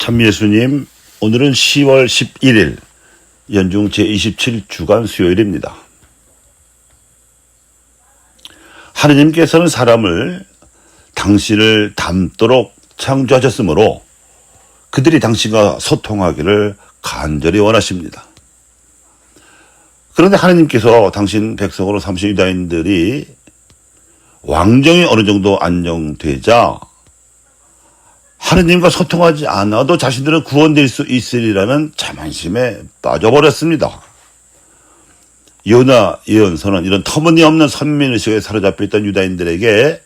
참예수님, 오늘은 10월 11일 연중 제27주간 수요일입니다. 하느님께서는 사람을 당신을 닮도록 창조하셨으므로 그들이 당신과 소통하기를 간절히 원하십니다. 그런데 하느님께서 당신 백성으로 삼으신 유다인들이 왕정이 어느 정도 안정되자 하느님과 소통하지 않아도 자신들은 구원될 수 있으리라는 자만심에 빠져버렸습니다. 요나 예언서는 이런 터무니없는 선민의식에 사로잡혀 있던 유다인들에게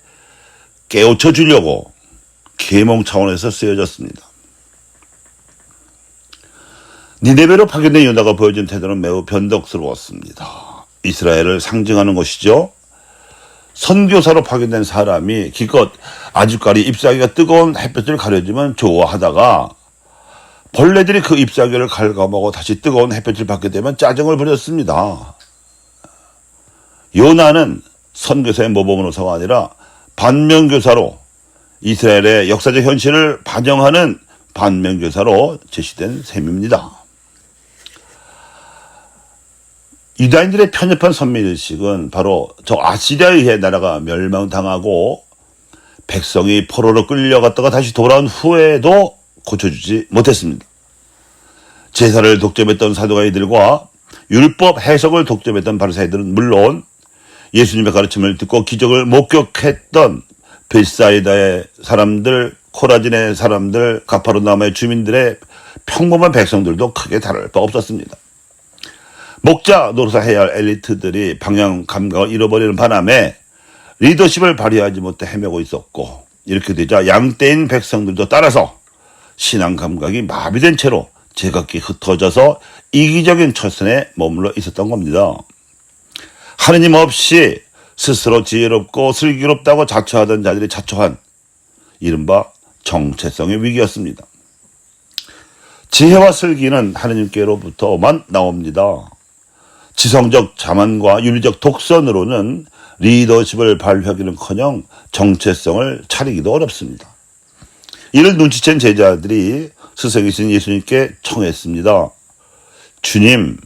깨우쳐 주려고 계몽 차원에서 쓰여졌습니다. 니네베로 파견된 요나가 보여준 태도는 매우 변덕스러웠습니다. 이스라엘을 상징하는 것이죠. 선교사로 파견된 사람이 기껏 아주까리 잎사귀가 뜨거운 햇볕을 가려주면 좋아하다가 벌레들이 그 잎사귀를 갉아먹어 다시 뜨거운 햇볕을 받게 되면 짜증을 부렸습니다. 요나는 선교사의 모범으로서가 아니라 반면교사로 이스라엘의 역사적 현실을 반영하는 반면교사로 제시된 셈입니다. 유다인들의 편협한 선민의식은 바로 저 아시리아에 의해 나라가 멸망당하고 백성이 포로로 끌려갔다가 다시 돌아온 후에도 고쳐주지 못했습니다. 제사를 독점했던 사두가이들과 율법 해석을 독점했던 바리새인들은 물론 예수님의 가르침을 듣고 기적을 목격했던 벳사이다의 사람들, 코라진의 사람들, 가파르나움의 주민들의 평범한 백성들도 크게 다를 바 없었습니다. 목자 노릇을 해야 할 엘리트들이 방향 감각을 잃어버리는 바람에 리더십을 발휘하지 못해 헤매고 있었고, 이렇게 되자 양떼인 백성들도 따라서 신앙 감각이 마비된 채로 제각기 흩어져서 이기적인 처선에 머물러 있었던 겁니다. 하느님 없이 스스로 지혜롭고 슬기롭다고 자처하던 자들이 자처한 이른바 정체성의 위기였습니다. 지혜와 슬기는 하느님께로부터만 나옵니다. 지성적 자만과 윤리적 독선으로는 리더십을 발휘하기는커녕 정체성을 차리기도 어렵습니다. 이를 눈치챈 제자들이 스승이신 예수님께 청했습니다. 주님,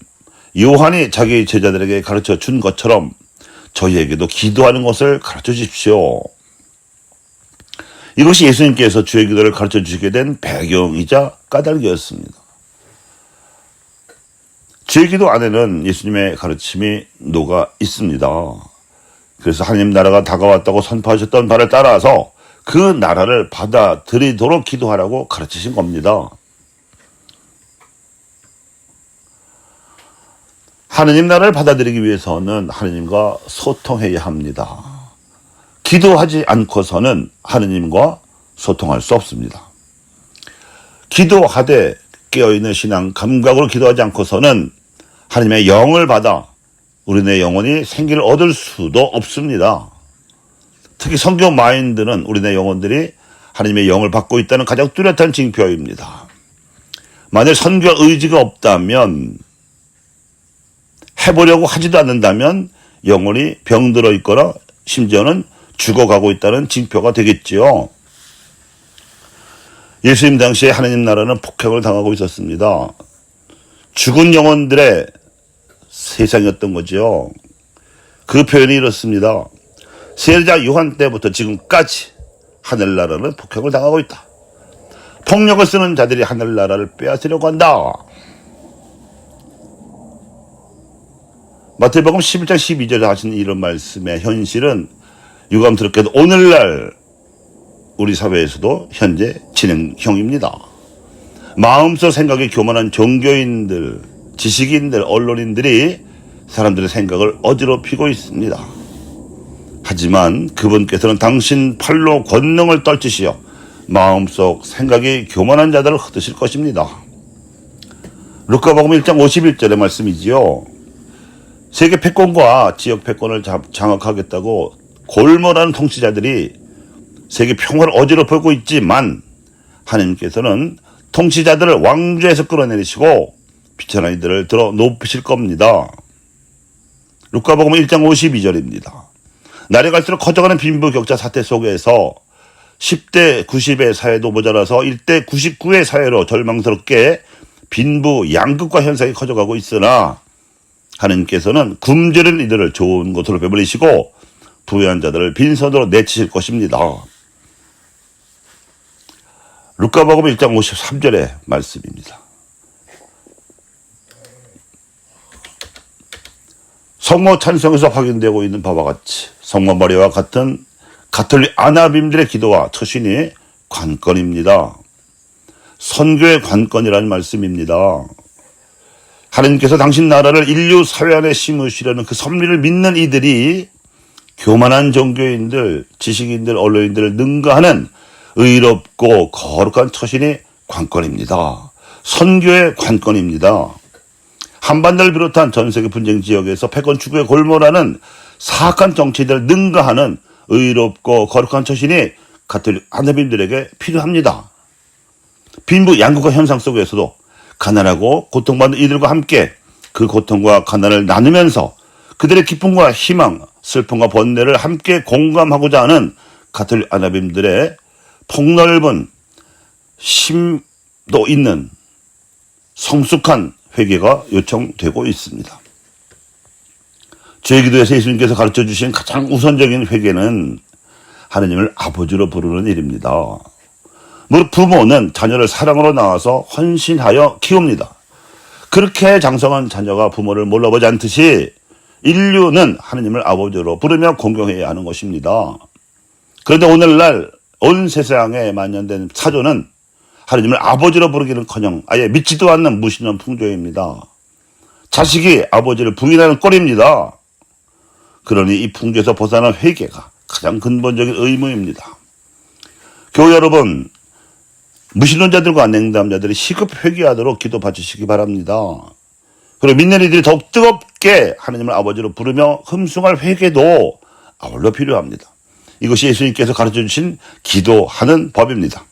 요한이 자기 제자들에게 가르쳐 준 것처럼 저희에게도 기도하는 것을 가르쳐 주십시오. 이것이 예수님께서 주의 기도를 가르쳐 주시게 된 배경이자 까닭이었습니다. 주의 기도 안에는 예수님의 가르침이 녹아 있습니다. 그래서 하나님 나라가 다가왔다고 선포하셨던 바를 따라서 그 나라를 받아들이도록 기도하라고 가르치신 겁니다. 하느님 나라를 받아들이기 위해서는 하느님과 소통해야 합니다. 기도하지 않고서는 하느님과 소통할 수 없습니다. 기도하되 깨어있는 신앙 감각으로 기도하지 않고서는 하느님의 영을 받아 우리네 영혼이 생기를 얻을 수도 없습니다. 특히 성경 마인드는 우리네 영혼들이 하느님의 영을 받고 있다는 가장 뚜렷한 징표입니다. 만약 선교와 의지가 없다면, 해보려고 하지도 않는다면 영혼이 병들어 있거나 심지어는 죽어가고 있다는 징표가 되겠지요. 예수님 당시에 하느님 나라는 폭행을 당하고 있었습니다. 죽은 영혼들의 세상이었던 거죠. 그 표현이 이렇습니다. 세례자 요한 때부터 지금까지 하늘나라는 폭행을 당하고 있다. 폭력을 쓰는 자들이 하늘나라를 빼앗으려고 한다. 마태복음 11장 12절에 하시는 이런 말씀의 현실은 유감스럽게도 오늘날 우리 사회에서도 현재 진행형입니다. 마음속 생각이 교만한 종교인들, 지식인들, 언론인들이 사람들의 생각을 어지럽히고 있습니다. 하지만 그분께서는 당신 팔로 권능을 떨치시어 마음속 생각이 교만한 자들을 흩으실 것입니다. 루카복음 1장 51절의 말씀이지요. 세계 패권과 지역 패권을 장악하겠다고 골몰하는 통치자들이 세계 평화를 어지럽히고 있지만 하나님께서는 통치자들을 왕좌에서 끌어내리시고 비천한 이들을 들어 높이실 겁니다. 루카복음 1장 52절입니다. 날이 갈수록 커져가는 빈부격차 사태 속에서 10대 90의 사회도 모자라서 1대 99의 사회로 절망스럽게 빈부 양극화 현상이 커져가고 있으나 하느님께서는 굶주린 이들을 좋은 곳으로 베풀리시고 부유한 자들을 빈손으로 내치실 것입니다. 루카복음 1장 53절의 말씀입니다. 성모 찬송에서 확인되고 있는 바와 같이 성모 마리아와 같은 가톨릭 아나빔들의 기도와 처신이 관건입니다. 선교의 관건이라는 말씀입니다. 하나님께서 당신 나라를 인류 사회 안에 심으시려는 그 섭리를 믿는 이들이 교만한 종교인들, 지식인들, 언론인들을 능가하는 의롭고 거룩한 처신이 관건입니다. 선교의 관건입니다. 한반도를 비롯한 전 세계 분쟁 지역에서 패권 추구에 골몰하는 사악한 정치인들을 능가하는 의롭고 거룩한 처신이 가톨릭 아나빔들에게 필요합니다. 빈부 양극화 현상 속에서도 가난하고 고통받는 이들과 함께 그 고통과 가난을 나누면서 그들의 기쁨과 희망, 슬픔과 번뇌를 함께 공감하고자 하는 가톨릭 아나빔들의 폭넓은 심도 있는 성숙한 회개가 요청되고 있습니다. 제기도에서 예수님께서 가르쳐 주신 가장 우선적인 회개는 하느님을 아버지로 부르는 일입니다. 무릇 부모는 자녀를 사랑으로 낳아서 헌신하여 키웁니다. 그렇게 장성한 자녀가 부모를 몰라보지 않듯이 인류는 하느님을 아버지로 부르며 공경해야 하는 것입니다. 그런데 오늘날 온 세상에 만연된 사조는 하느님을 아버지로 부르기는커녕 아예 믿지도 않는 무신론 풍조입니다. 자식이 아버지를 부인하는 꼴입니다. 그러니 이 풍조에서 벗어난 회개가 가장 근본적인 의무입니다. 교회 여러분, 무신론자들과 냉담자들이 시급 회개하도록 기도 받으시기 바랍니다. 그리고 믿는 이들이 더욱 뜨겁게 하느님을 아버지로 부르며 흠숭할 회개도 아울러 필요합니다. 이것이 예수님께서 가르쳐 주신 기도하는 법입니다.